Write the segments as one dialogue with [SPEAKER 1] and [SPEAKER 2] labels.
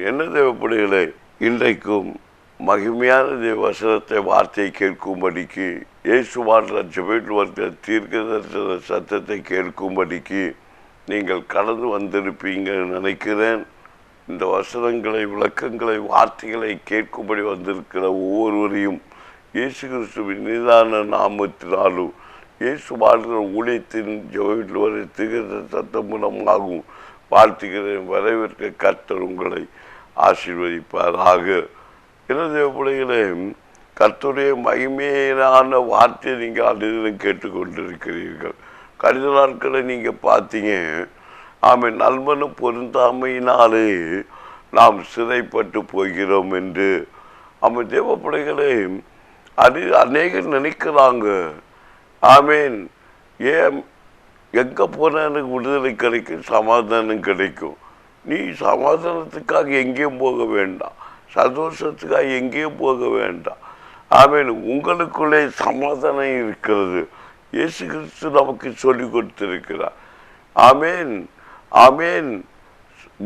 [SPEAKER 1] என்ன தேவைப்படுகளே, இன்றைக்கும் மகிமையான தேவ வசனத்தை வார்த்தையை கேட்கும்படிக்கு, இயேசுவான்ற ஜெபத்தில் வருகிற தீர்க்க தரிசன சத்தத்தை கேட்கும்படிக்கு நீங்கள் கடந்து வந்திருப்பீங்கன்னு நினைக்கிறேன். இந்த வசனங்களை, விளக்கங்களை, வார்த்தைகளை கேட்கும்படி வந்திருக்கிற ஒவ்வொருவரையும் இயேசு கிறிஸ்துவின் நிதான நாமத்தினாலும் இயேசு வாழ்கிற ஊழியத்தின் ஜெபத்தில் வரை தீர்க்க சத்தம் மூலமாகவும் வாழ்த்துகிறேன். வரவேற்க கர்த்தர் உங்களை ஆசீர்வதிப்பாராக. என்ன பிள்ளைகளே, கர்த்தருடைய மகிமையான வார்த்தையை நீங்கள் அதிலும் கேட்டுக்கொண்டிருக்கிறீர்கள். கடித நாட்களை நீங்கள் பார்த்தீங்க. ஆமாம், நல்மனும் பொருந்தாமையினாலே நாம் சிறைப்பட்டு போகிறோம் என்று. ஆமாம், தேவ பிள்ளைகளே, அது அநேகர் நினைக்கிறாங்க. ஆமேன், ஏன் எங்கே போனால் எனக்கு விடுதலை கிடைக்கும், சமாதானம் கிடைக்கும். நீ சமாதானத்துக்காக எங்கேயும் போக வேண்டாம், சந்தோஷத்துக்காக எங்கேயும் போக வேண்டாம். ஆமேன், உங்களுக்குள்ளே சமாதானம் இருக்கிறது. இயேசு கிறிஸ்து நமக்கு சொல்லி கொடுத்திருக்கிறார். ஆமேன் ஆமேன்.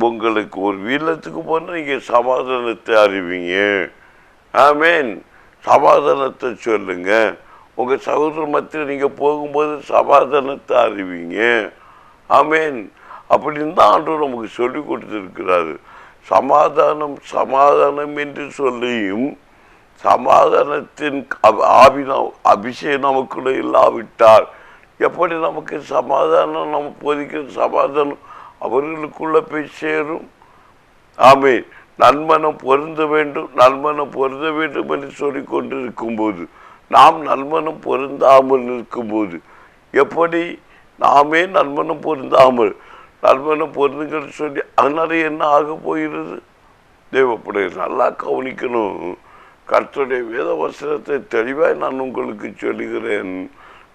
[SPEAKER 1] உங்களுக்கு ஒரு வீலத்துக்கு போனால் நீங்கள் சமாதானத்தை அறிவிங்க. ஆமேன், சமாதானத்தை சொல்லுங்க. உங்கள் சகோதர மத்தியில் நீங்கள் போகும்போது சமாதானத்தை அறிவிங்க. ஆமேன், அப்படின்னு தான் ஆண்டவர் நமக்கு சொல்லி கொடுத்துருக்கிறாரு. சமாதானம் சமாதானம் என்று சொல்லியும் சமாதானத்தின் அபிஷேகம் நமக்குள்ள இல்லாவிட்டால் எப்படி நமக்கு சமாதானம், நம்ம போதிக்கிற சமாதானம் அவர்களுக்குள்ள போய் சேரும்? ஆமேன், நல்மனம் பொருந்த வேண்டும், நல்மனம் பொருந்த வேண்டும் என்று சொல்லி கொண்டு இருக்கும்போது, நாம் நல்மனம் பொருந்தாமல் இருக்கும்போது எப்படி நாமே நல்மனம் பொருந்தாமல் நல்மனம் பொருந்துங்கன்னு சொல்லி அதனால என்ன ஆக போகிறது? தேவப்படைய நல்லா கவனிக்கணும். கர்த்தருடைய வேத வசனத்தை தெளிவாக நான் உங்களுக்கு சொல்லுகிறேன்.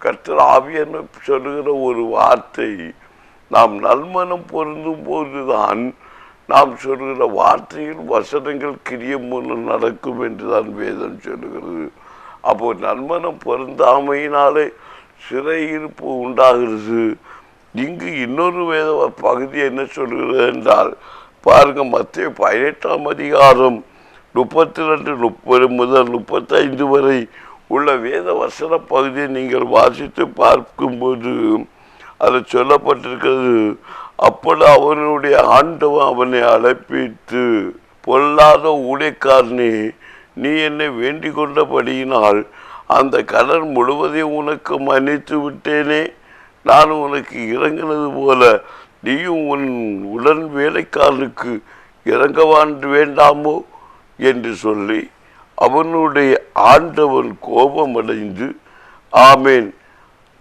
[SPEAKER 1] கர்த்தர் ஆவியான சொல்லுகிற ஒரு வார்த்தை, நாம் நல்மனம் பொருந்தும் போதுதான் நாம் சொல்லுகிற வார்த்தையில் வசனங்கள் கிரியம் மூலம் நடக்கும் என்று தான் வேதம் சொல்லுகிறது. அப்போ நல்மனம் பொருந்தாமையினாலே சிறையிருப்பு உண்டாகிறது. இங்கு இன்னொரு வேத பகுதி என்ன சொல்கிறது என்றால், பாருங்க, மத்திய 18ஆம் அதிகாரம் 32, 30 முதல் 35 வரை உள்ள வேத வசன பகுதியை நீங்கள் வாசித்து பார்க்கும்போது அதில் சொல்லப்பட்டிருக்கிறது. அப்பொழுது அவனுடைய ஆண்டவன் அவனை அழைப்பித்து, பொல்லாத ஊழியக்காரனே, நீ என்னை வேண்டிக் கொண்டபடியினால் அந்த கடன் முழுவதையும் உனக்கு மன்னித்து விட்டேனே. நான் உனக்கு இறங்கினது போல நீயும் உன் உடன் வேலைக்காரனுக்கு இறங்க வேண்டாமோ என்று சொல்லி அவனுடைய ஆண்டவன் கோபமடைந்து, ஆமேன்,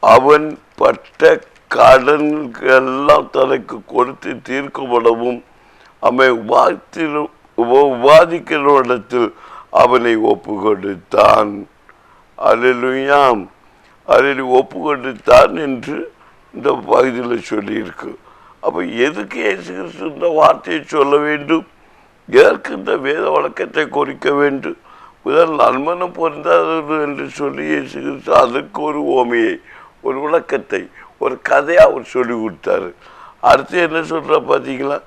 [SPEAKER 1] அவன் பட்ட கடன்களெல்லாம் தனக்கு கொடுத்து தீர்க்கப்படவும் அவன் உபாதிக்கிற இடத்தில் அவனை ஒப்பு கொடுத்தான். அல்லேலூயாம், அதில் ஒப்பு கொடுத்தான் என்று இந்த பகுதியில் சொல்லியிருக்கு. அப்போ எதுக்கு இயேசு கிறிஸ்து இந்த வார்த்தையை சொல்ல வேண்டும்? எதற்கு இந்த வேத வழக்கத்தை குறிக்க வேண்டும்? முதல் நல்மனம் பொருந்தாதது என்று சொல்லி இயேசு கிறிஸ்து அதற்கு ஒரு ஓமையை, ஒரு விளக்கத்தை, ஒரு கதையாக அவர் சொல்லி கொடுத்தாரு. அடுத்து என்ன சொல்கிற பார்த்தீங்களா?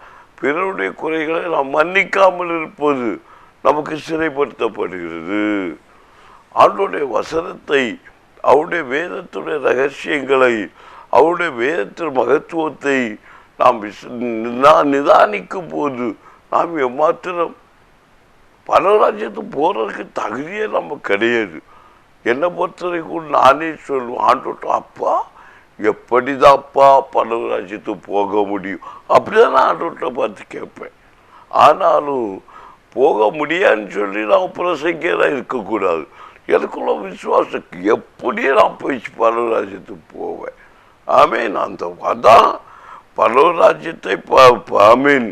[SPEAKER 1] பிறருடைய குறைகளை நாம் மன்னிக்காமல் இருப்பது நமக்கு சிறைப்படுத்தப்படுகிறது. ஆண்டவருடைய வசனத்தை, அவருடைய வேதத்துடைய ரகசியங்களை, அவருடைய வேதத்தின் மகத்துவத்தை நாம் நிதானிக்கும் போது நாம் எம்மாத்திரம் பரராஜ்யத்துக்கு போகிறதுக்கு தகுதியே நம்ம கிடையாது. என்னை பொறுத்தவரைக்கும் நானே சொல்லுவேன், ஆண்டோட்ட அப்பா எப்படிதான் அப்பா பரராஜ்யத்துக்கு போக முடியும்? அப்படிதான் நான் ஆண்டோட்ட பார்த்து கேட்பேன். ஆனாலும் போக முடியாதுன்னு சொல்லி நான் பிரசங்கெல்லாம் இருக்கக்கூடாது. எனக்குள்ள விசுவாசம் எப்படியே நான் போய் பரவராஜ்யத்துக்கு போவேன். ஆமீன், அந்த அதான் பரவராஜ்யத்தை ஆமீன்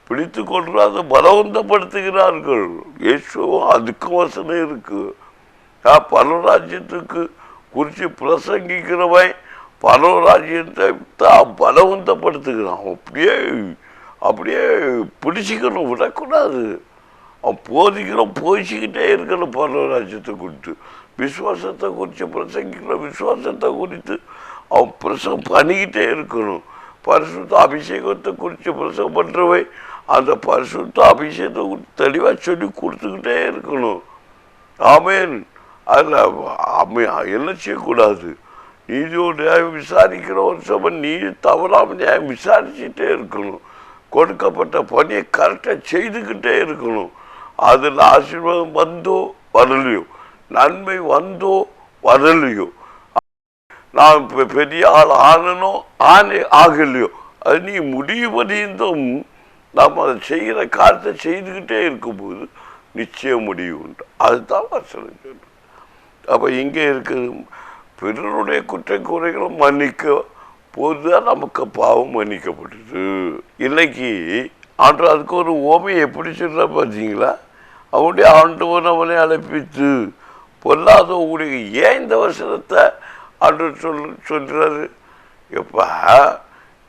[SPEAKER 1] பிடித்து கொள்ளாத பலவந்தப்படுத்துகிறார்கள். இயேசுவும் அதுக்கு வசனம் இருக்கு. பரவராஜ்யத்துக்கு குறித்து பிரசங்கிக்கிறவன் பரவராஜ்யத்தை தான் பலவந்தப்படுத்துகிறான். அப்படியே பிடிச்சிக்கணும், விடக்கூடாது. அவன் போதிக்கிட்டே இருக்கணும். பரவராஜ்யத்தை குறித்து, விசுவாசத்தை குறித்து பிரசங்கிக்கிற விசுவாசத்தை குறித்து அவன் பிரசவம் பண்ணிக்கிட்டே இருக்கணும். பரிசுத்த அபிஷேகத்தை குறித்து பிரசவம் பண்ணுறவை அந்த பரிசுத்த அபிஷேகத்தை தெளிவாக சொல்லி கொடுத்துக்கிட்டே இருக்கணும். ஆமேன். அதில் என்ன செய்யக்கூடாது, நீதியோட நியாயம் விசாரிக்கிற ஒரு சபை நீதி தவறாம நியாயம் விசாரிச்சுட்டே இருக்கணும். கொடுக்கப்பட்ட பணியை கரெக்டாக செய்துக்கிட்டே இருக்கணும். அதில் ஆசீர்வாதம் வந்தோ வரலையோ, நன்மை வந்தோ வரலையோ, நான் பெரிய ஆள் ஆனனோ ஆகலையோ, அது நீ முடிவு பண்ணியிருந்தும் நாம் அதை செய்கிற காரியத்தை செய்துக்கிட்டே இருக்கும்போது நிச்சயம் முடிவு உண்டு. அதுதான் வசனம் சொல்றது. அப்போ இங்கே இருக்குது, பிறருடைய குற்ற குறைகளும் மன்னிக்க போதுதான் நமக்கு பாவம் மன்னிக்கப்பட்டது. இன்னைக்கு ஆண்டு அதுக்கு ஒரு ஓமையை எப்படி சொல்ற பார்த்தீங்களா? அவனுடைய ஆண்டவன் அவனை அழைப்பித்து பொல்லாத உங்களுக்கு ஏன் இந்த வசனத்தை ஆண்டு சொல்றாரு? எப்பா,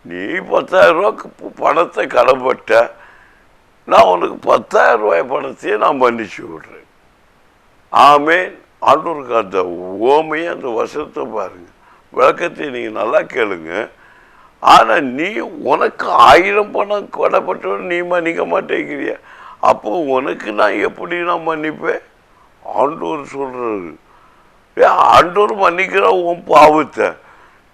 [SPEAKER 1] நீ 10,000 ரூபாய்க்கு பணத்தை கடன்பட்ட, நான் உனக்கு 10,000 ரூபாய் பணத்தையே நான் மன்னிச்சு விடுறேன். ஆமேன். ஆண்டவருக்கு அந்த ஓமையை அந்த வசனத்தை பாருங்க, விளக்கத்தை நீங்கள் நல்லா கேளுங்க. ஆனால் நீ உனக்கு 1000 பணம் கடப்பட்டவன் நீ மன்னிக்க மாட்டேங்கிறிய, அப்போ உனக்கு நான் எப்படி நான் மன்னிப்பேன்? ஆண்டவர் சொல்றாரு, ஆண்டவர் மன்னிக்கிற உன் பாவத்தை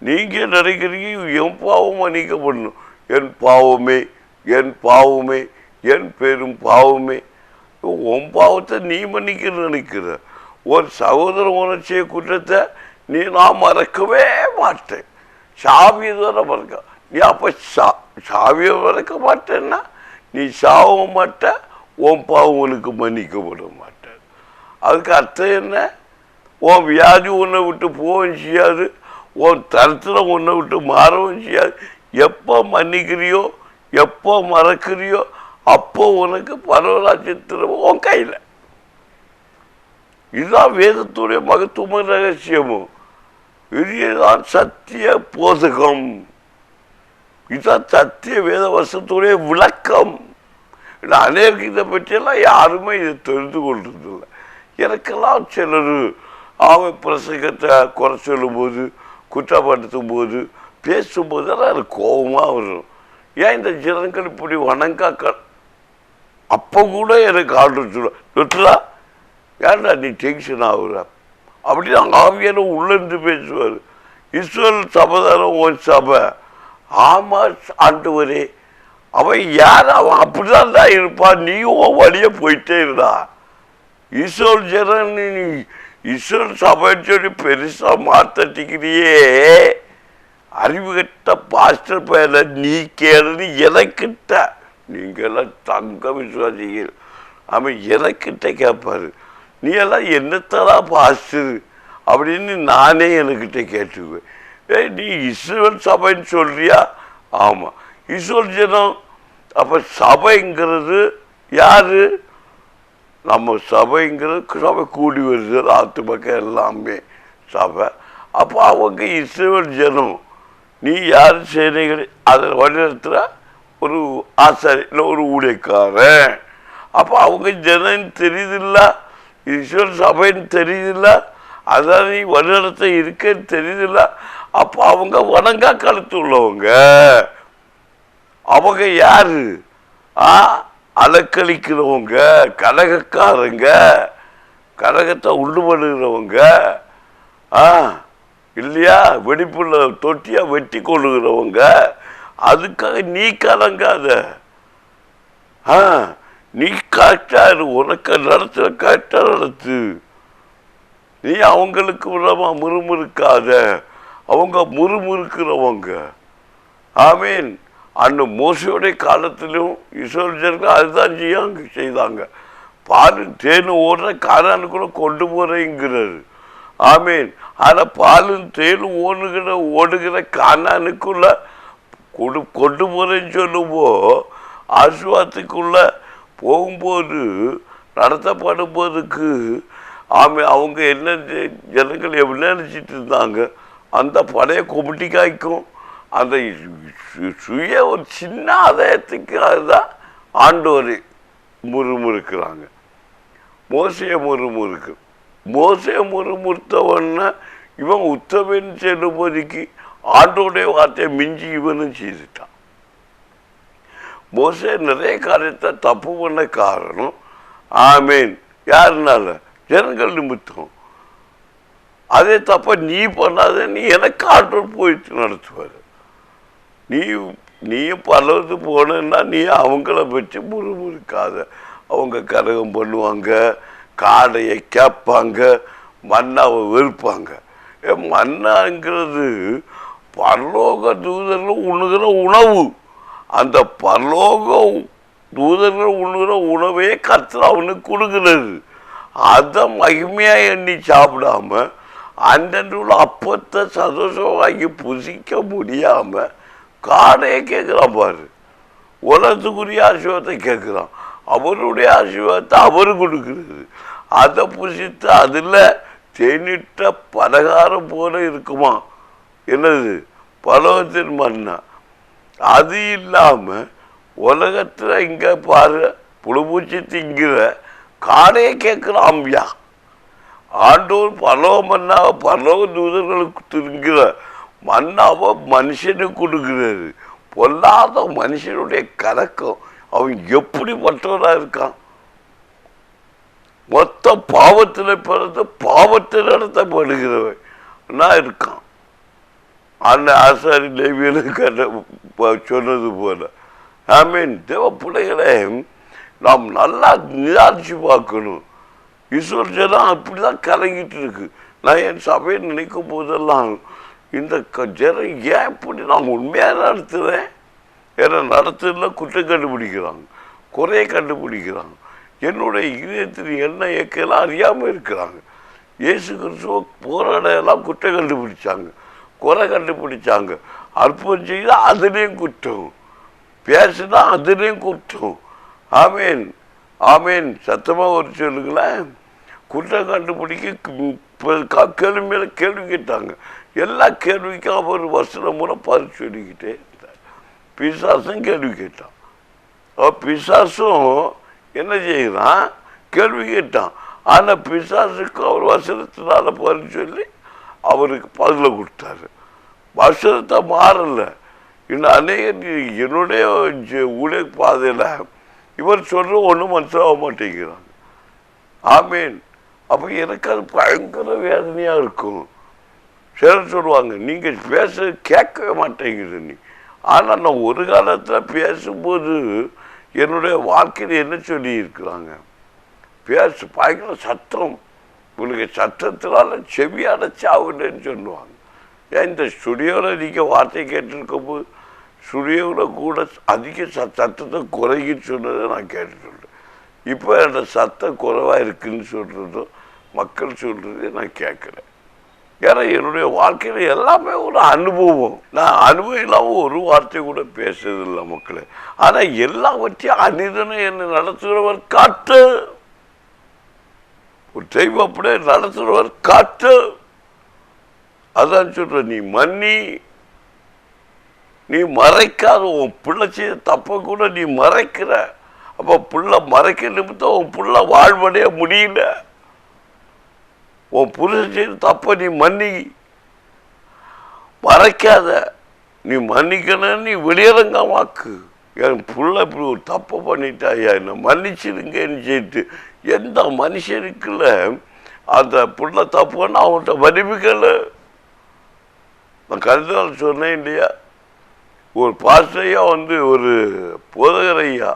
[SPEAKER 1] நீங்கள் நினைக்கிறீங்க என் பாவம் மன்னிக்கப்படணும். என் பாவமே, என் பாவமே, என் பெரும் பாவமே. உன் பாவத்தை நீ மன்னிக்க நினைக்கிற. ஒரு சகோதர உணர்ச்சிய குற்றத்தை நான் மறக்கவே மாட்டேன். சாவியை தானே மறக்க. நீ அப்போ சாவியை மறக்க மாட்டேன்னா நீ சாவும் மாட்ட, உன் பாவம் உனக்கு மன்னிக்கப்பட மாட்டேன். அதுக்கு அர்த்தம் என்ன? உன் வியாதி உன்னை விட்டு போகவும் செய்யாது, உன் தரத்தில் உன்னை விட்டு மாறவும் செய்யாது. எப்போ மன்னிக்கிறியோ, எப்போ மறக்கிறியோ, அப்போ உனக்கு பரவலாட்சித்திரம் உன் கையில். இதுதான் வேதத்துடைய மகத்துவ ரகசியமும். இதுதான் சத்திய போதகம். இதுதான் சத்திய வேத வசத்துடைய விளக்கம். அநேருக்கு இதை பற்றியெல்லாம் யாருமே இதை தெரிந்து கொள்றதில்லை. எனக்கெல்லாம் சிலர் அவன் பிரசங்கத்தை குறை சொல்லும்போது, குற்றப்படுத்தும் போது, பேசும்போது தான் எனக்கு கோபமாக வரும். ஏன் இந்த ஜனங்கள் இப்படி வணங்காக்க? அப்போ கூட எனக்கு ஆர்டர் சொல்லுவா, ஏன்டா நீ டென்ஷன் ஆகுற அப்படின்னு ஆவியான உள்ளிருந்து பேசுவார். இஸ்ரேல் சபை தானே உன் சபை. ஆமாம் ஆண்டவரே, அவன் யார்? அவன் அப்படிதான் தான் இருப்பான். நீயும் வழியே போயிட்டே இருடா. இஸ்ரேல் ஜனம் நீ இஸ்ரேல் சபைன்னு சொல்லி பெருசாக மாற்றிக்கிறியே. அறிவு கட்ட பாஸ்டர் பேர நீ கேளுன்னு எனக்கிட்ட. நீங்கள்லாம் தங்க விசுவாசிகள். அவன் எனக்கிட்ட கேட்பாரு, நீ எல்லாம் என்னத்தடா பாஸ்டர் அப்படின்னு நானே எனக்கிட்ட கேட்டுக்குவேன். நீ இஸ்ரேல் சபைன்னு சொல்றியா? ஆமாம், இஸ்ரேல் ஜனம். அப்போ சபைங்கிறது யாரு? நம்ம சபைங்கிறது சபை கூடி வருது, ஆத்து பக்கம் எல்லாமே சபை. அப்போ அவங்க இஸ்ரேல் ஜனம். நீ யார் செய்கிறீங்க? அதை வழிநடத்துகிற ஒரு ஆசாரி இல்லை ஒரு ஊழியக்காரன். அப்போ அவங்க ஜனம் தெரியுதில்ல, இஸ்ரேல் சபைன்னு தெரியுதில்ல, அதான் நீ வழிநடத்த இருக்கன்னு தெரியுதில்ல. அப்போ அவங்க வணங்கா கழுத்து உள்ளவங்க. அவங்க யாரு? அலக்களிக்கிறவங்க, கலகக்காரங்க, கலகத்தை உண்டு பண்ணுகிறவங்க இல்லையா? வெடிப்புள்ள தொட்டியா வெட்டி கொள்ளுகிறவங்க. அதுக்காக நீ கலங்காத. நீ கரெக்டா உனக்கு நடத்துற கரெக்டா நடத்து. நீ அவங்களுக்கு விடமா முறுமுறுக்காத. அவங்க முறுமுறுக்கிறவங்க. ஆமீன். அந்த மோசையோடைய காலத்திலும் இஸ்ரவேலர்கள் அதுதான் செய்தாங்க. பாலும் தேனும் ஓடுற கானானுக்குள்ள கொண்டு போறேங்கிறாரு. ஆமீன். ஆனால் பாலும் தேனும் ஓடுகிற கானானுக்குள்ள கொண்டு போறேன்னு சொல்லும்போ ஆசுவாத்துக்குள்ள போகும்போது நடத்தப்படும் போதுக்கு அவங்க என்ன ஜனங்கள் எப்படி நினைச்சிட்டு இருந்தாங்க? அந்த பழைய கொமிட்டி காய்க்கும் அந்த சுய ஒரு சின்ன ஆதாயத்துக்காக தான் ஆண்டவரை முறுமுறுக்கிறாங்க. மோசையை முறுமுறுத்தவன்னா இவன் உத்தமன்னு செல்லும்போதைக்கு ஆண்டோடைய வார்த்தையை மிஞ்சி இவனும் செய்துட்டான். மோசே நிறைய காரியத்தை தப்பு பண்ண காரணம் ஆமீன் யாருனால? ஜனங்கள் நிமித்தம். அதே தப்ப நீ பண்ணாத, நீ எனக்கு ஆற்றல் போயிட்டு நடத்துவார். நீயும் பலவது போனா நீ அவங்கள வச்சு முறுமுறுக்காத. அவங்க கரகம் பண்ணுவாங்க, காடையை கேட்பாங்க, மண்ணாவை வெறுப்பாங்க. மண்ணாங்கிறது பரலோக தூதர்கள் உண்ணுகிற உணவு. அந்த பரலோக தூதர்கள் உண்ணுகிற உணவே கர்த்தர் அவனுக்கு கொடுக்கிறது. அதை மகிமையா எண்ணி சாப்பிடாம அன்றன்று உள்ள அப்பத்தை சந்தோஷமாக்கி புசிக்க முடியாம காடையை கேட்குறான் பாரு. உலகத்துக்குரிய ஆசீர்வாதத்தை கேட்குறான். அவருடைய ஆசீர்வாதத்தை அவர் கொடுக்கிறது. அதை புசித்து அதில் தேனிட்ட பலகாரம் போல இருக்குமா என்னது பலவத்தின் மண்ணா. அது இல்லாமல் உலகத்தில் இங்கே பாரு புழுபூச்சி திங்கிற காடையை கேட்குறாம்பியா. ஆண்டோர் பலவ மண்ணாவை பலவ தூதர்களுக்கு திங்கிற மண்ணாவை மனுஷனுக்கு கொடுக்கிறாரு. பொல்லாத மனுஷனுடைய கலக்கம் அவன் எப்படிப்பட்டவனாக இருக்கான். மொத்த பாவத்தில் பிறந்து பாவத்தில் நடத்தப்படுகிறவன் இருக்கான். அந்த ஆசாரி லேவியனுக்கு சொன்னது போல ஆமீன். தேவ பிள்ளைகளை நாம் நல்லா நிதானிச்சு பார்க்கணும். ஈஸ்வர் ஜனம் அப்படிதான் கலங்கிட்டு இருக்கு. நான் என் சபையை நினைக்கும் போதெல்லாம் இந்த ஜனம் ஏன் இப்படி நான் உண்மையாக நடத்துகிறேன், ஏன்னா நடத்துல குற்றம் கண்டுபிடிக்கிறாங்க, குறைய கண்டுபிடிக்கிறாங்க. என்னுடைய இதயத்தில் என்ன இயக்கலாம் அறியாமல் இருக்கிறாங்க. இயேசு கிறிஸ்துவ போராடையெல்லாம் குற்றம் கண்டுபிடிச்சாங்க, குறை கண்டுபிடிச்சாங்க. அற்புதம் செய்தா அதுலேயும் குற்றம், பேசுனா அதுலேயும் குற்றம். ஆமீன் ஆமீன். சத்தமாக ஒரு சொல்லுங்களேன். குற்றம் கண்டுபிடிக்க கேள்வி மேலே கேள்வி கேட்டாங்க. எல்லா கேள்விக்கும் அவர் வசனம் மூலம் பதில் சொல்லிக்கிட்டே இருந்தார். பிசாசும் கேள்வி கேட்டான். பிசாசும் என்ன செய்யறான், கேள்வி கேட்டான். ஆனால் பிசாசுக்கு அவர் வசனத்தினால பதில் சொல்லி அவருக்கு பதில கொடுத்தாரு. வசனத்தை மாறலை. இன்னும் அநேக என்னுடைய ஊழிய பாதையில் இவர் சொல்கிற ஒன்றும் மனசிலாக மாட்டேங்கிறாங்க. ஆமீன். அப்போ எனக்கு அது பயங்கர வேதனையாக இருக்கும். சிலர் சொல்லுவாங்க நீங்கள் பேச கேட்கவே மாட்டேங்குது நீ. ஆனால் நான் ஒரு காலத்தில் பேசும்போது என்னுடைய வாழ்க்கையில் என்ன சொல்லி இருக்கிறாங்க, பயங்கர சத்தம், உங்களுக்கு சத்தத்தினால செவி அடைச்சி ஆகுதுன்னு சொல்லுவாங்க. ஏன் இந்த ஸ்டுடியோவில் நீங்கள் வார்த்தை கேட்டிருக்கும்போது ஸ்டுடியோவில் கூட அதிக சத்தத்தை குறைகின்னு சொன்னதை நான் கேட்டுருந்தேன். இப்போ என்னோட சத்தம் குறைவாக இருக்குதுன்னு சொல்கிறதும் மக்கள் சொல்கிறது நான் கேட்குறேன். ஏன்னா என்னுடைய வாழ்க்கையில் எல்லாமே ஒரு அனுபவம். நான் அனுபவம் இல்லாமல் ஒரு வார்த்தை கூட பேசுறதில்லை மக்களே. ஆனால் எல்லாவற்றையும் அனிதனை என்னை நடத்துகிறவர் காட்டு, ஒரு தெய்வம் அப்படியே நடத்துகிறவர் காட்டு. அதான் சொல்ற, நீ மன்னி, நீ மறைக்காத. உன் பிள்ளை செய்த தப்ப கூட நீ மறைக்கிற. அப்போ பிள்ளை மறைக்க நிமித்தம் உன் பிள்ளை வாழ்வடைய முடியல. உன் புருஷன் செய்த தப்ப நீ மறைக்காத. நீ மன்னிக்கணும், நீ வெளியரங்கமாக்கு. என் பிள்ளை இப்படி ஒரு தப்பை பண்ணிட்டாயா, என்ன மன்னிச்சிருங்கன்னு சொல்லிட்டு எந்த மனுஷனுக்குள்ள அந்த பிள்ளை தப்புன்னு அவன்கிட்ட மன்னிப்புக்கல. நான் கருத்தால் சொன்னேன் இல்லையா, ஒரு பாஸ்டையா ஒரு போதகர் ஐயா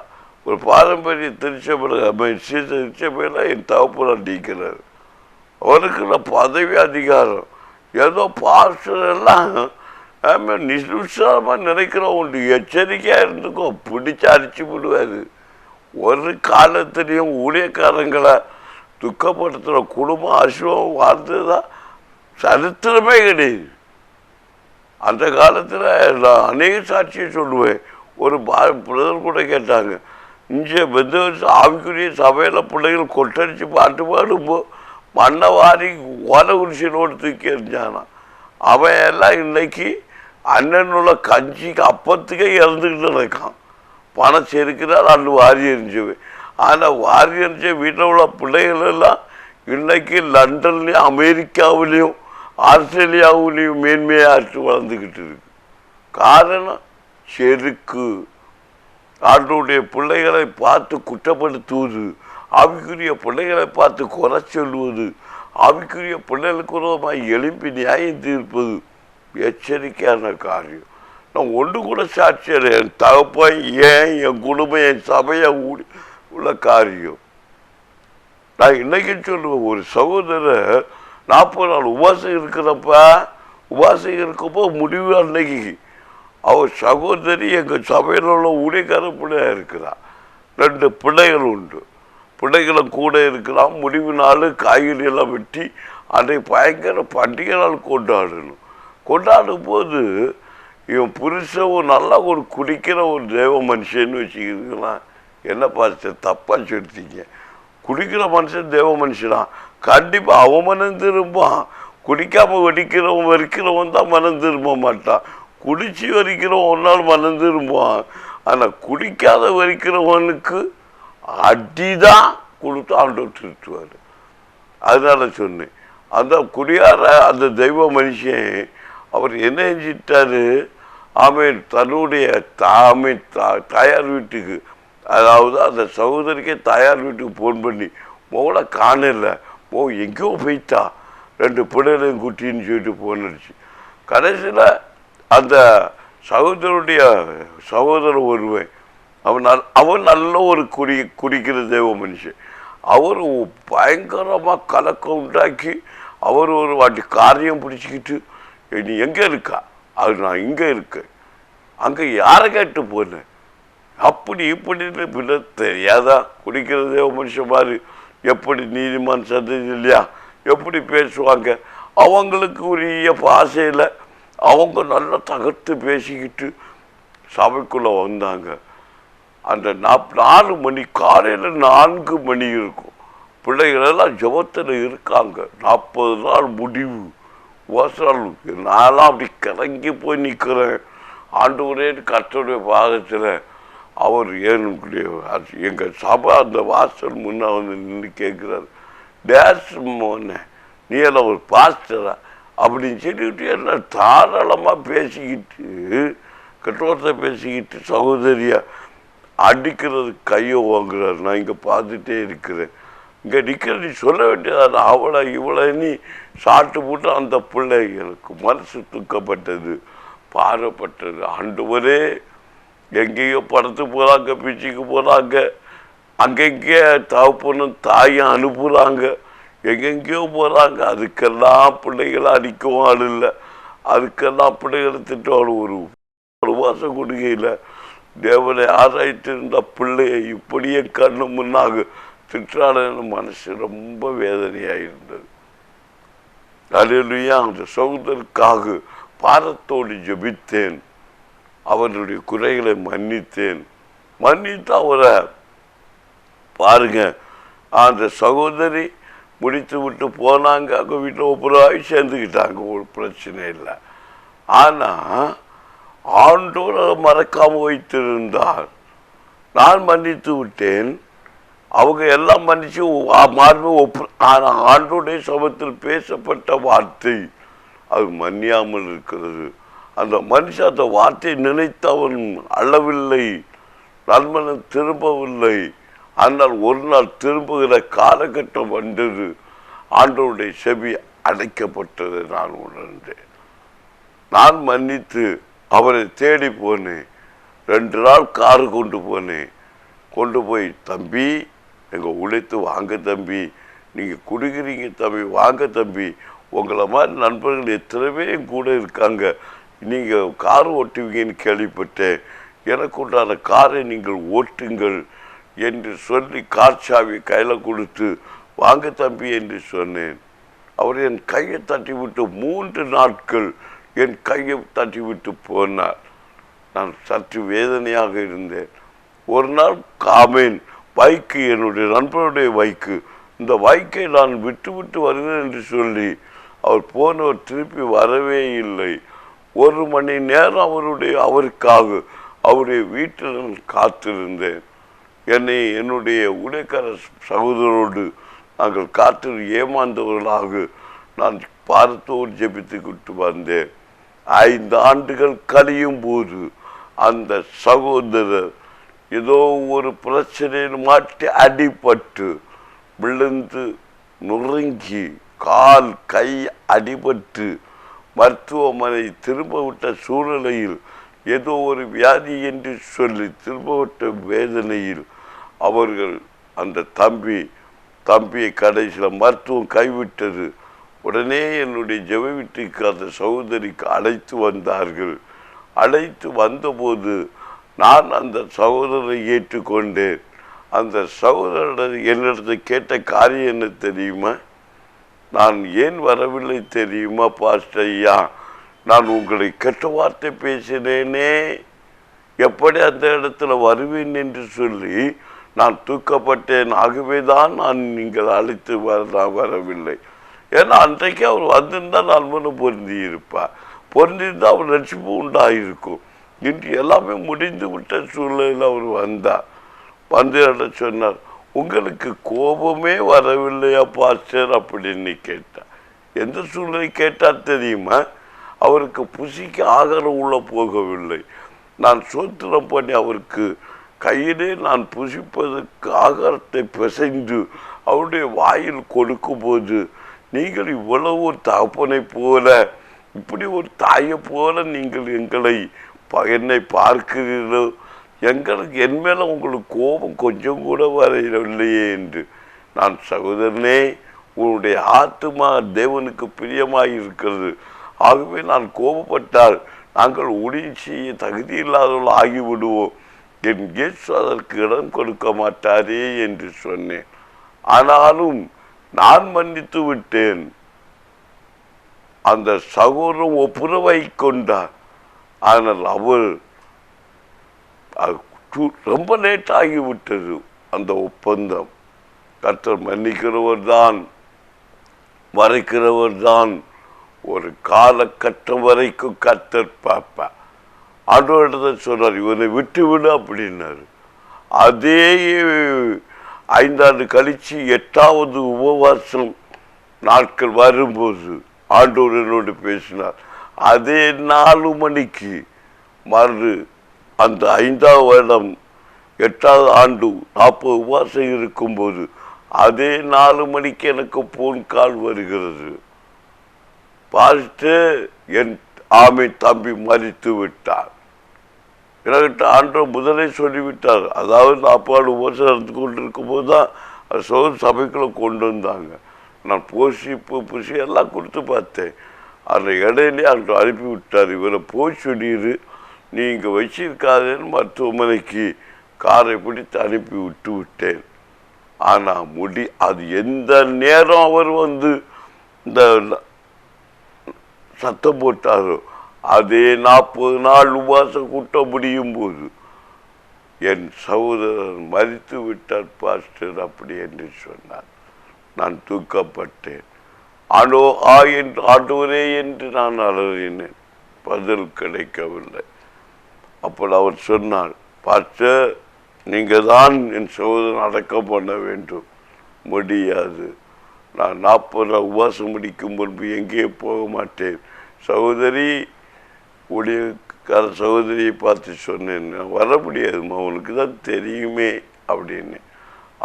[SPEAKER 1] ஒரு பாரம்பரிய திருச்சபையில் என் தகப்பனார் நீக்கிறார். அவருக்கு பதவி அதிகாரம் ஏதோ பாஸ்டர் எல்லாம் நிஷ்சாரமாக நினைக்கிறோம் உண்டு. எச்சரிக்கையாக இருந்துக்கோ, பிடிச்சி அடிச்சு விடுவார். ஒரு காலத்திலையும் ஊழியக்காரங்களை துக்கப்படுத்துகிற குடும்பம் அசுவம் வாழ்ந்ததுதான் சரித்திரமே கிடையாது. அந்த காலத்தில் நான் அநேக சாட்சியை சொல்லுவேன். ஒரு பிரதர் கூட கேட்டாங்க, இங்கே பெந்த வருஷம் ஆவிக்குரிய சபையில் பிள்ளைகள் கொட்டடிச்சு பாட்டு பாடும்போது மண்ணை வாரி ஓலை குடிசையோடு தூக்கி எறிஞ்சானா. அவன் எல்லாம் இன்னைக்கு அண்ணனுள்ள கஞ்சிக்கு அப்பத்துக்கே இறந்துக்கிட்டு இருக்கான். பணம் செருக்கிறார் அன்று வாரி எறிஞ்சுவேன். ஆனால் வாரி எறிஞ்ச வீட்டில் உள்ள பிள்ளைகள் எல்லாம் இன்னைக்கு லண்டன்லேயும் அமெரிக்காவிலையும் ஆண்டவருடைய பிள்ளைகளை பார்த்து குற்றப்படுத்துவது, ஆவிக்குரிய பிள்ளைகளை பார்த்து குறை சொல்வது, ஆவிக்குரிய பிள்ளைகளுக்கு விரோதமாக எழுப்பி நியாயம் தீர்ப்பது எச்சரிக்கையான காரியம். நான் ஒன்று கூட சாட்சியர், என் தகப்பன், ஏன் என் குடும்பம், என் சபையை உள்ள காரியம். நான் இன்னைக்கு சொல்லுவேன், ஒரு சகோதரர் 40 நாள் உபாசம் இருக்கப்போ முடிவு அன்னைக்கு அவர் சகோதரி எங்கள் சபையில் உள்ள ஊழியக்கார பிள்ளையாக இருக்கிறார். 2 பிள்ளைகள் உண்டு. பிள்ளைகளை கூட இருக்கிறான். முடிவு நாள் காய்கறி எல்லாம் வெட்டி அதை பயங்கர பண்டிகை நாள் கொண்டாடும் போது இவன் புருஷன் ஒரு நல்லா ஒரு குடிக்கிற ஒரு தேவ மனுஷன்னு வச்சுக்கிறீங்களா? என்ன பார்த்து தப்பாக சொல்லிட்டீங்க. குடிக்கிற மனுஷன் தேவ மனுஷனா? கண்டிப்பாக அவன் மனம் திரும்பான். குடிக்காமல் வெறிக்கிறவன் தான் மனம் திரும்ப மாட்டான். குடிச்சு வரிக்கிறவன் ஒரு நாள் மனம் திரும்புவான். ஆனால் குடிக்காத வரிக்கிறவனுக்கு அடிதான் கொடுத்து ஆண்டவர் திருத்துவார். அதனால சொன்னேன், அந்த குடியார அந்த தெய்வ மனுஷன் அவர் என்ன செஞ்சிட்டாரு? தன்னுடைய தாயார் வீட்டுக்கு, அதாவது அந்த சகோதரிக்கே தாயார் வீட்டுக்கு ஃபோன் பண்ணி, மோளை காணல, எங்கேயோ போயிட்டா, 2 பிள்ளைகளையும் குட்டின்னு சொல்லிட்டு ஃபோன் அடிச்சு. கடைசியில் அந்த சகோதரன் ஒருவன், அவன் நல்ல ஒரு குடிக்கிற தெய்வ மனுஷன். அவர் பயங்கரமாக கலக்கம் உண்டாக்கி அவர் ஒரு வாட்டி காரியம் பிடிச்சிக்கிட்டு, நீ எங்கே இருக்கா? அது நான் இங்கே இருக்கேன். அங்கே யாரை கேட்டு போனேன்? அப்படி இப்படின்னு பின்ன தெரியாதா? குடிக்கிற தேவ மனுஷன் மாதிரி எப்படி நீதிமான் சந்ததி இல்லையா, எப்படி பேசுவாங்க? அவங்களுக்கு உரிய பாசையில் அவங்க நல்லா தகர்த்து பேசிக்கிட்டு சபைக்குள்ளே வந்தாங்க. அந்த 4 மணி, காலையில் 4 மணி இருக்கும். பிள்ளைகளெல்லாம் ஜபத்தில் இருக்காங்க. 40 நாள் முடிவு வாசல். நான்லாம் அப்படி கிறங்கி போய் நிற்கிறேன். ஆண்டவரே கர்த்தருடைய பாதத்தில். அவர் எங்கள் சபை அந்த வாசல் முன்னே வந்து நின்று கேட்குறாரு, டேஸ் மோனே, நீ எல்லாம் ஒரு பாஸ்டரா அப்படின்னு சொல்லிவிட்டு என்ன தாராளமாக பேசிக்கிட்டு, கட்டோரத்தை பேசிக்கிட்டு சகோதரியா அடிக்கிறது, கையை வாங்குறாரு. நான் இங்கே பார்த்துட்டே இருக்கிறேன். இங்கே நிற்கிறது சொல்ல வேண்டியதான அவளை இவளை நீ சாட்டு போட்டு அந்த பிள்ளை. எனக்கு மனசு துக்கப்பட்டது, பாரப்பட்டது. ஆண்டவரே, எங்கேயோ படத்து போகிறாங்க, பிச்சுக்கு போகிறாங்க, அங்கெங்கே தகப்பனும் தாயும் அனுப்புகிறாங்க, எங்கெங்கேயோ போகிறாங்க. அதுக்கெல்லாம் பிள்ளைகளை அடிக்கவும் ஆள் இல்லை, அதுக்கெல்லாம் பிள்ளைகளை திட்டம் ஒரு வாசம் கொடுக்கையில் தேவனை ஆராய்ச்சி இருந்த பிள்ளையை இப்படியே கண்ணு முன்னாக திட்டாளன்னு மனசு ரொம்ப வேதனையாக இருந்தது. அல்லேலூயா. அந்த சகோதரருக்காக பாரத்தோடு ஜெபித்தேன். அவனுடைய குறைகளை மன்னித்து அவரை பாருங்க. அந்த சகோதரி முடித்து விட்டு போனாங்க. அங்கே வீட்டில் ஒப்புரவாகி சேர்ந்துக்கிட்டாங்க, ஒரு பிரச்சனை இல்லை. ஆனால் ஆண்டோரை மறக்காமல் வைத்திருந்தார். நான் மன்னித்து விட்டேன், அவங்க எல்லாம் மன்னிச்சு மார்பு ஆனால் ஆண்டோடைய சமத்தில் பேசப்பட்ட வார்த்தை அது மன்னியாமல் இருக்கிறது. அந்த மனுஷன் அந்த வார்த்தையை நினைத்து அவன் அழவில்லை, நண்பனும் திரும்பவில்லை. ஆனால் ஒரு நாள் திரும்புகிற காலகட்டம் வந்தது. ஆண்டவருடைய செவி அடைக்கப்பட்டது. நான் உணர்ந்தேன். நான் மன்னித்து அவரை தேடி போனேன். 2 நாள் காரு கொண்டு போய் தம்பி, எங்கள் உழைத்து வாங்க தம்பி, நீங்கள் குடிக்கிறீங்க தம்பி, வாங்க தம்பி, உங்களை மாதிரி நண்பர்கள் எத்தனை பேர் கூட இருக்காங்க, நீங்கள் கார் ஓட்டுவீங்கன்னு கேள்விப்பட்டேன், எனக்கு உண்டான காரை நீங்கள் ஓட்டுங்கள் என்று சொல்லி கார் சாவி கையில் கொடுத்து வாங்க தம்பி என்று சொன்னேன். அவர் என் கையை தட்டி விட்டு 3 நாட்கள் என் கையை தட்டி விட்டு போனார். நான் சற்று வேதனையாக இருந்தேன். ஒரு நாள் பைக்கு, என்னுடைய நண்பருடைய பைக்கு, இந்த பைக்கை நான் விட்டு வருவேன் என்று சொல்லி அவர் போனவர் திருப்பி வரவே இல்லை. 1 மணி நேரம் அவருக்காக அவருடைய வீட்டில் நான் காத்திருந்தேன். என்னுடைய உடைக்கார சகோதரோடு நாங்கள் காத்து ஏமாந்தவர்களாக நான் பாரத்தோடு ஜெபித்துக்கிட்டு வந்தேன். 5 ஆண்டுகள் கழியும் போது அந்த சகோதரர் ஏதோ ஒரு பிரச்சனையில் மாட்டி அடிபட்டு விழுந்து நொறுங்கி கால் கை அடிபட்டு மருத்துவமனை திரும்ப விட்ட சூழ்நிலையில் ஏதோ ஒரு வியாதி என்று சொல்லி திரும்ப விட்ட வேதனையில் அவர்கள் அந்த தம்பியை கடைசியில் மருத்துவம் கைவிட்டது. உடனே என்னுடைய ஜெப வீட்டுக்கு அந்த சகோதரிக்கு அழைத்து வந்தார்கள். அழைத்து வந்தபோது நான் அந்த சகோதரரை ஏற்றுக்கொண்டேன். அந்த சகோதரர் என்னிடத்தை கேட்ட காரியம் என்ன தெரியுமா? நான் ஏன் வரவில்லை தெரியுமா பாஸ்டர் ஐயா? நான் உங்களை கெட்ட வார்த்தை பேசினேனே, எப்படி அந்த இடத்துல வருவேன் என்று சொல்லி நான் தூக்கப்பட்டேன். ஆகவேதான் நான் நீங்கள் அழைத்து வரவில்லை. ஏன்னா அன்றைக்கு அவர் வந்திருந்தால் நான் மனம் பொருந்தி இருப்பார். பொருந்திருந்தால் அவர் ரட்சிப்பு உண்டாயிருக்கும். இன்று எல்லாமே முடிந்து விட்ட சூழ்நிலையில் அவர் வந்தார். வந்து சொன்னார், உங்களுக்கு கோபமே வரவில்லையா பாஸ்டர் அப்படின்னு கேட்டார். எந்த சூழ்நிலை கேட்டார் தெரியுமா? அவருக்கு புசிக்கு ஆகாரம் உள்ள போகவில்லை. நான் சோத்திரம் பண்ணி அவருக்கு கையிலே நான் புசிப்பதற்கு ஆகாரத்தை பிசைந்து அவருடைய வாயில் கொடுக்கும்போது, நீங்கள் இவ்வளவு ஒரு தகப்பனை போல, இப்படி ஒரு தாயை போல நீங்கள் என்னை பார்க்கிறீர்களோ, எங்களுக்கு என் மேலே உங்களுக்கு கோபம் கொஞ்சம் கூட வரவில்லையே என்று. நான் சகோதரனே, உன்னுடைய ஆத்துமா தேவனுக்கு பிரியமாய் இருக்கிறது. ஆகவே நான் கோபப்பட்டால் நாங்கள் ஊழியம் செய்ய தகுதி இல்லாதவர்கள் ஆகிவிடுவோம். என் இயேசு அதற்கு இடம் கொடுக்க மாட்டாரே என்று சொன்னேன். ஆனாலும் நான் மன்னித்து விட்டேன். அந்த சகோதரன் ஒப்புரவை கொண்டார். ஆனால் அவர் ரொம்ப லேட் ஆகிவிட்டது. அந்த ஒப்பந்தம் கர்த்தர் மன்னிக்கிறவர் தான், மறைக்கிறவர் தான். ஒரு காலகட்டம் வரைக்கும் கர்த்தர் பார்ப்பார். ஆண்டவரிடத்தை சொன்னார், இவனை விட்டுவிடு அப்படின்னாரு. அதே 5 ஆண்டு கழிச்சு 8வது உபவாசம் நாட்கள் வரும்போது ஆண்டவர் என்னோடு பேசினார். அதே 4 மணிக்கு அந்த 5வது வருடம் 8வது ஆண்டு 40 உபவாசம் இருக்கும்போது அதே 4 மணிக்கு எனக்கு போன் கால் வருகிறது. பாஸ்டர், என் தம்பி மரித்து விட்டார். என்கிட்ட ஆண்டவர் முதலே சொல்லிவிட்டார். அதாவது 40 உபவாசம் நடந்து கொண்டு இருக்கும்போது தான் சபைக்குள்ள கொண்டு வந்தாங்க. நான் புசி எல்லாம் கொடுத்து பார்த்தேன். அந்த இடையிலே அன்று அனுப்பி விட்டார். இவரை போய் சொல்லிடு, நீ இங்கே வச்சிருக்காதேன்னு மருத்துவமனைக்கு காரை பிடித்து அனுப்பி விட்டேன். ஆனால் அது எந்த நேரம் அவர் இந்த சத்தம் போட்டாரோ அதே 40 நாள் உபவாசம் கூட்டம் முடியும் போது என் சகோதரன் மரித்து விட்டார் பாஸ்டர் அப்படி என்று சொன்னார். நான் தூக்கப்பட்டேன். ஆண்டவரே என்று நான் அலறினேன். பதில் கிடைக்கவில்லை. அப்போ அவர் சொன்னார், பாஸ்டர், நீங்கள் தான் என் சகோதரன் அடக்கம் பண்ண வேண்டும். முடியாது. நான் 40 உபவாசம் முடிக்கும் முன்பு எங்கேயே போக மாட்டேன். சகோதரி, சகோதரியை பார்த்து சொன்னேன், வர முடியாதுமா, உனக்கு தான் தெரியுமே அப்படின்னு.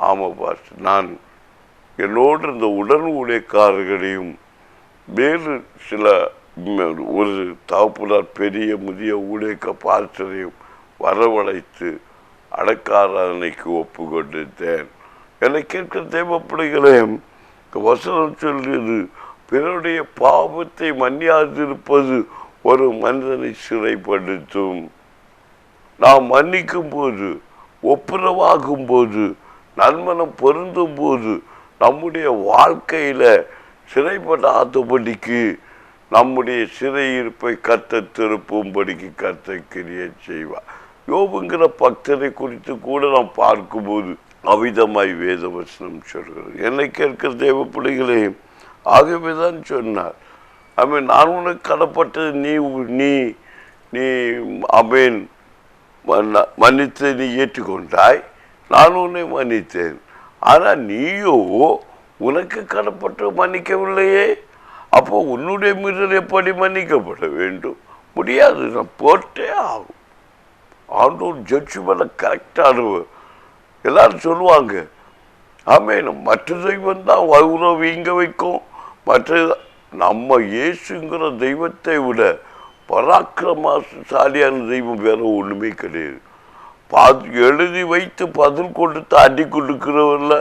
[SPEAKER 1] ஆமாம் பாஸ்டர், நான் என்னோடு இருந்த உடன் ஊழியக்காரர்களையும் வேறு சில ஒரு தகப்பனார் பெரிய முதிய ஊழியக்க பாஸ்டரையும் வரவழைத்து அடக்காராதனைக்கு ஒப்பு கொண்டிருந்தேன். என்னை கேட்கிற தேவப்பிள்ளைகளே, வசனம் சொல்லியது, பிறருடைய பாவத்தை மன்னியாதிருப்பது ஒரு மனிதனை சிறைப்படுத்தும். நாம் மன்னிக்கும் போது, ஒப்புரவாகும் போது, நன்மனம் பொருந்தும் போது நம்முடைய வாழ்க்கையில சிறைப்படாதபடிக்கு நம்முடைய சிறையிருப்பை கர்த்தர் திருப்பும்படிக்கு கர்த்தர் கிரியை செய்வார். யோபுங்கிற பக்தரை குறித்து கூட நாம் பார்க்கும்போது அவிதமாய் வேத வசனம் சொல்கிறது. என்னை கேட்கிற தேவ பிள்ளைகளே, ஆகவேதான் சொன்னார், நான் உனக்கு கடப்பட்டது நீ நீ அமேன் மன்னித்து நீ ஏற்றுக்கொண்டாய், நான் உன்னை மன்னித்தேன். ஆனால் நீயோ உனக்கு கடப்பட்டு மன்னிக்கவில்லையே. அப்போ உன்னுடைய மீறல் எப்படி மன்னிக்கப்பட வேண்டும்? முடியாது, நான் போட்டே ஆகும். ஆண்டவர் ஜட்ஜ்மெண்ட் கரெக்டானவர். எல்லாரும் சொல்லுவாங்க, ஆமென், மற்ற தெய்வம் தான் உறவை வீங்க வைக்கும், மற்ற நம்ம இயேசுங்கிற தெய்வத்தை விட பராக்கிரமசாலியான தெய்வம் வேற ஒண்ணுமே கிடையாது. எழுதி வைத்து பதில் கொடுத்து அடி கொடுக்கிறவர்ல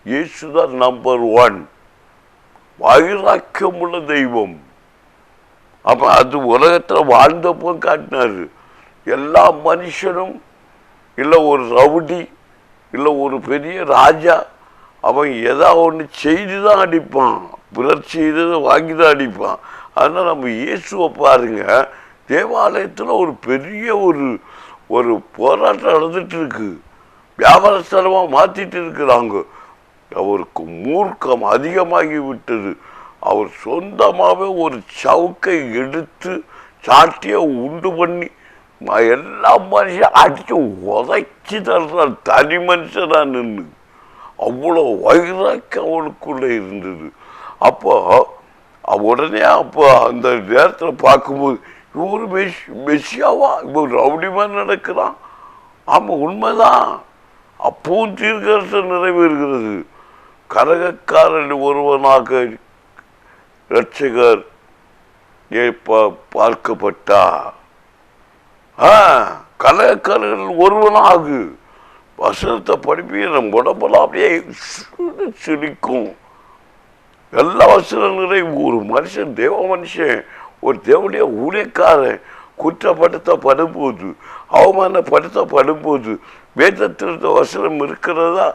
[SPEAKER 1] இயேசுதான் நம்பர் 1. வைராக்கியம் உள்ள தெய்வம். அப்ப அது உலகத்துல வாழ்ந்தப்போ காட்டினாரு. எல்லா மனுஷனும் இல்லை ஒரு ரவுடி இல்லை ஒரு பெரிய ராஜா, அவன் ஏதாவது ஒன்று செய்து தான் அடிப்பான், பிறர் செய்ததை வாங்கி தான் அடிப்பான். அதனால் நம்ம இயேசுவை பாருங்க, தேவாலயத்தில் ஒரு பெரிய ஒரு போராட்டம் நடந்துட்டு இருக்கு, வியாபார ஸ்தலமாக மாற்றிட்டு இருக்கிறாங்க. அவருக்கு மூர்க்கம் அதிகமாகி விட்டது. அவர் சொந்தமாகவே ஒரு சவுக்கை எடுத்து சாட்டியை உண்டு பண்ணி எல்லா மனுஷன் அடித்து உதைச்சி தர்றான், தனி மனுஷனா நின்று. அவ்வளோ வைராக்கியம் அவனுக்குள்ளே இருந்தது. அப்போ உடனே அப்போ அந்த நேரத்தில் பார்க்கும்போது இவர் மெஸ்ஸியாவா, இவர் ரவுடிமா நடக்கிறான். ஆமாம், உண்மைதான். அப்பவும் தீர்க்கதரிசனம் நிறைவேறுகிறது. கரகக்காரன் ஒருவனாக இரட்சகர் பார்க்கப்பட்டா, கலகக்காரர்கள் ஒருவனாகு. வசனத்தை படிப்பி நம்ம உடம்பெல்லாம் அப்படியே சிரிக்கும். எல்லா வசனம் நிறைவு. ஒரு மனுஷன், தேவ மனுஷன், ஒரு தேவனுடைய ஊழியக்காரன் குற்றப்படுத்தப்படும்போது, அவமானப்படுத்தப்படும்போது வேதத்திருந்த வசனம் இருக்கிறதா?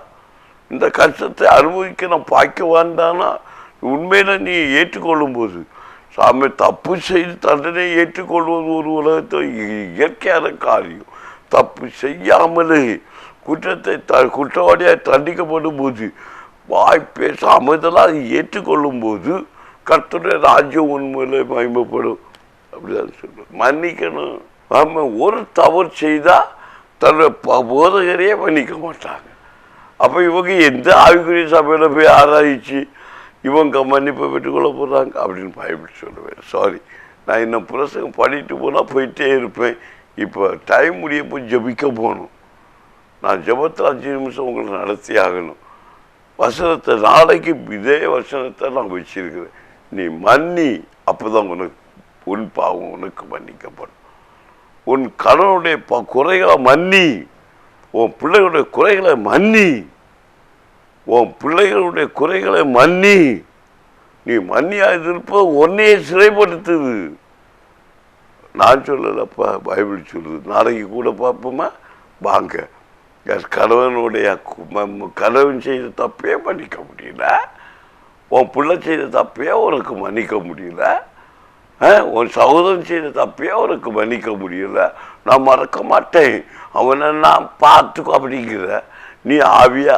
[SPEAKER 1] இந்த கஷ்டத்தை அனுபவிக்க நான் பார்க்க வேண்டானா? உண்மையில நீ ஏற்றுக்கொள்ளும் போது, சாமி தப்பு செய்து தண்டனை ஏற்றுக்கொள்வது ஒரு உலகத்தை இயற்கையான காரியம். தப்பு செய்யாமலே குற்றவாளியாக தண்டிக்கப்படும் போது வாய் பேசாமல் இதெல்லாம் ஏற்றுக்கொள்ளும் போது கர்த்தருடைய ராஜ்யம் உண்மையிலே மகிமைப்படும். அப்படிதான் சொல்லுவோம். மன்னிக்கணும். ஆமாம், ஒரு தவறு செய்தால் தன்னுடைய போதகரையே மன்னிக்க மாட்டாங்க. அப்போ இவங்க எந்த ஆவிக்குரிய சபையில் போய் ஆராய்ச்சி இவங்க மன்னிப்பை பெற்றுக்கொள்ள போகிறாங்க அப்படின்னு பைபிள் சொல்லுவேன். சாரி, நான் இன்னும் பிரசங்கம் பண்ணிட்டு போனால் போயிட்டே இருப்பேன். இப்போ டைம் முடிய போய் ஜபிக்க போகணும். நான் ஜபத்தில் 5 நிமிஷம் உங்களை நடத்தி ஆகணும். வசனத்தை நாளைக்கு இதே வசனத்தை நான் வச்சிருக்கிறேன். நீ மன்னி, அப்போ தான் உன் பாவம் உனக்கு மன்னிக்கப்படும். உன் கணவனுடைய குறைகளை மன்னி, உன் பிள்ளைகளுடைய குறைகளை மன்னி, உன் பிள்ளைகளுடைய குறைகளை மன்னி. நீ மன்னியாக இருப்ப ஒன்னையே சிறைப்படுத்துது. நான் சொல்லலப்பா, பைபிள் சொல்லுது. நாளைக்கு கூட பார்ப்போமா? வாங்க. கணவனுடைய கணவன் செய்த தப்பே மன்னிக்க முடியல, உன் பிள்ளை செய்த தப்பையே உனக்கு மன்னிக்க முடியல, உன் சகோதரன் செய்த தப்பையே உனக்கு மன்னிக்க முடியல. நான் மறக்க மாட்டேன், அவனை நான் பார்த்துக்கோ அப்படிங்கிற. நீ ஆவியா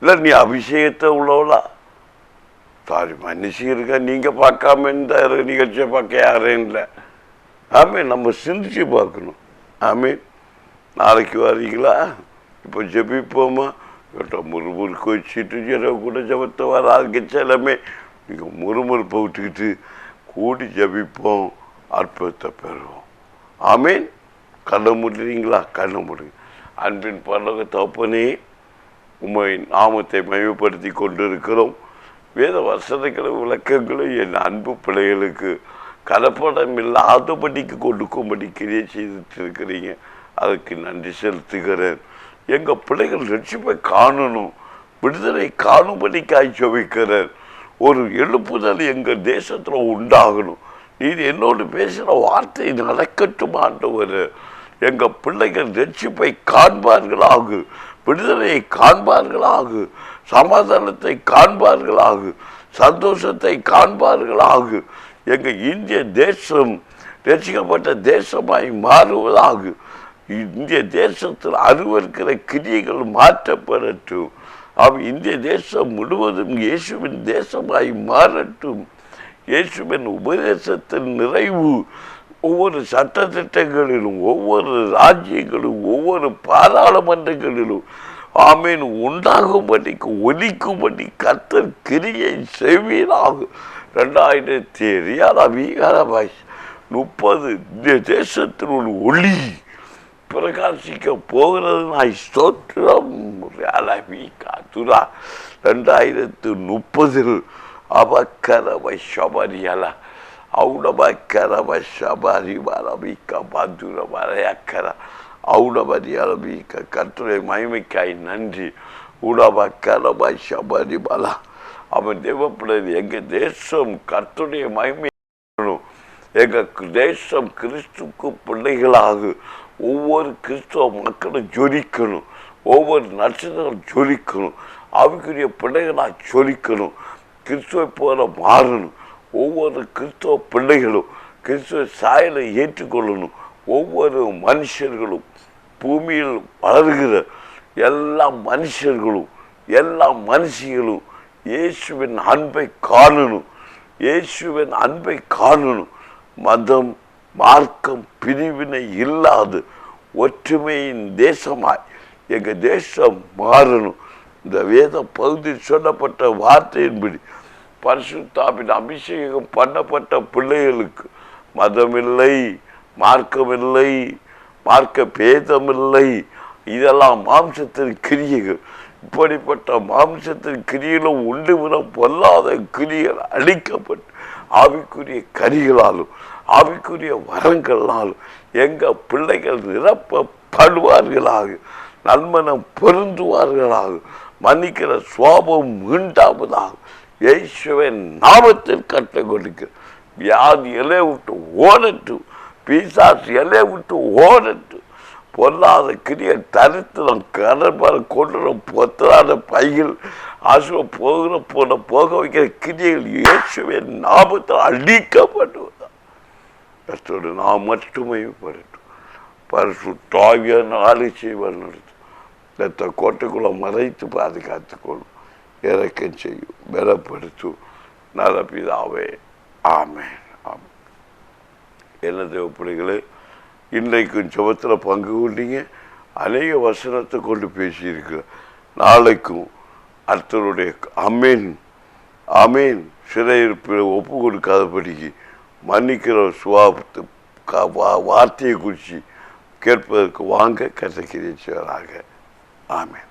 [SPEAKER 1] இல்லை நீ அபிஷேகத்தை உள்ளவளா? சாரி, மன்னிச்சு இருக்க. நீங்கள் பார்க்காம இந்த நிகழ்ச்சியை பார்க்க யாரும் இல்லை. ஆமே, நம்ம சிந்திச்சு பார்க்கணும். ஆமே, நாளைக்கு வரீங்களா? இப்போ ஜபிப்போமா? முறுமுறுக்கு வச்சுட்டு ஜனம் கூட ஜபத்தை வராதுங்க. எல்லாமே நீங்கள் முறுமுறுப்பை விட்டுக்கிட்டு கூடி ஜபிப்போம், அற்புதத்தை பெறுவோம். ஆமீன். கண்ணை முடிறீங்களா? கண்ணை முடிங்க. அன்பின் பரலோக தகப்பனே, உம்மை நாமத்தை மகிமைப்படுத்தி கொண்டிருக்கிறோம். வேத வசனங்களும் விளக்கங்களும் என் அன்பு பிள்ளைகளுக்கு கலப்படம் இல்லாதபடிக்கு கொடுக்கும்படி கிரியை செய்துட்டு இருக்கிறீங்க. அதுக்கு நன்றி செலுத்துகிறேன். எங்கள் பிள்ளைகள் ரட்சிப்பை காணணும், விடுதலை காணும்படிக்காய் ஜெபிக்கிறேன். ஒரு எழுப்புதல் எங்கள் தேசத்தில் உண்டாகணும். நீர் என்னோடு பேசுகிற வார்த்தை நடக்கட்டும் ஆண்டவரே. எங்கள் பிள்ளைகள் ரட்சிப்பை காண்பார்களாக, விடுதலையை காண்பார்களாக, சமாதானத்தை காண்பார்களாக, சந்தோஷத்தை காண்பார்களாக. எங்கள் இந்திய தேசம் ரட்சிக்கப்பட்ட தேசமாய் மாறுவதாக. இந்திய தேசத்தில் அருவருக்கிற கிரியைகள் மாற்றப்படட்டும். இந்திய தேசம் முழுவதும் இயேசுவின் தேசமாய் மாறட்டும். இயேசுவின் உபதேசத்தின் நிறைவு ஒவ்வொரு சட்டத்திட்டங்களிலும், ஒவ்வொரு ராஜ்யங்களும், ஒவ்வொரு பாராளுமன்றங்களிலும் ஆமீன் உண்டாகும்படிக்கு ஒலிக்கும்படி கர்த்தர் கிரியை செய்வீராக. 2030 இந்த தேசத்தில் ஒரு ஒளி பிரகாசிக்க போகிறது. நான் ஸ்தோத்திரம். 2030 அபக்கரவ சபரியல அவுடபக்கரவ சபரி வரபிக்க பந்துர வரையக்கர அவுடபரியலபிக்க கர்த்தருடைய மகிமைக்காய் நன்றி. உடபக்கரவ சபரி பலா அவன் தேவப்படுறது. எங்கள் தேசம் கர்த்தருடைய மகிமை, எங்கள் தேசம் கிறிஸ்துக்கு பிள்ளைகளாக ஒவ்வொரு கிறிஸ்துவ மக்களும் ஜொலிக்கணும். ஒவ்வொரு நட்சத்திரம் ஜொலிக்கணும். அவங்களுடைய பிள்ளைகளாக ஜொலிக்கணும். கிறிஸ்துவை போல மாறணும். ஒவ்வொரு கிறிஸ்துவ பிள்ளைகளும் கிறிஸ்துவ சாயலை ஏற்றுக்கொள்ளணும். ஒவ்வொரு மனுஷர்களும் பூமியில் வளர்கிற எல்லா மனுஷர்களும் எல்லா மனுஷிகளும் இயேசுவின் அன்பை காணணும். இயேசுவின் அன்பை காணணும். மதம் மார்க்கம் பிரிவினை இல்லாது ஒற்றுமையின் தேசமாய் எங்கள் தேசம் மாறணும். இந்த வேத பகுதியில் சொல்லப்பட்ட வார்த்தையின்படி பரிசுத்தாவின் அபிஷேகம் பண்ணப்பட்ட பிள்ளைகளுக்கு மதமில்லை, மார்க்கமில்லை, மார்க்க பேதமில்லை. இதெல்லாம் மாம்சத்தின் கிரியைகள். இப்படிப்பட்ட மாம்சத்தின் கிரியிலும் உண்டு விட பொல்லாத கிரிகள் அழிக்கப்பட்டு ஆவிக்குரிய கரிகளாலும் ஆவிக்குரிய வரங்களாலும் எங்கள் பிள்ளைகள் நிரப்பப்படுவார்களாக, நல்மனம் பொருந்துவார்களாக, மன்னிக்கிற சுவாபம் உண்டாவதாக இயேசுவின் நாமத்தில் கட்டளை கொடுக்கிற வியாதி எல்லை விட்டு ஓடட்டும். பிசாசு எல்லை விட்டு ஓடட்டும். பொல்லாத கிரிய தரித்திரம் கடற்பார கொண்டு பொத்தலான பைகள் ஆசுவ போக வைக்கிற கிரியைகள் இயேசுவின் நாமத்தில் அழிக்கப்படுவதா. கர்த்தரோடு நாம் மட்டுமே படட்டும். பரிசுத்தாவியான ஆலோசனை நடத்தும். ரத்த கோட்டைக்குள்ள மறைத்து பாதுகாத்துக்கொள்ளும். இறக்கம் செய்யும், பலப்படுத்தும். நல்ல பிதாவே, ஆமென். ஆமென். என்ன தேவப்பிள்ளைகளே, இன்றைக்கும் ஜெபத்தில் பங்கு கொண்டீங்க. அநேக வசனத்தை கொண்டு பேசியிருக்கிற நாளைக்கும் அர்த்தருடைய அமேன் அமேன் சிறையிருப்பில் ஒப்பு கொடுக்காதபடிக்கு மன்னிக்கிற சுவாபத்து வார்த்தையை குறித்து கேட்பதற்கு வாங்க கதைக்கிறீர்களாக. ஆமென்.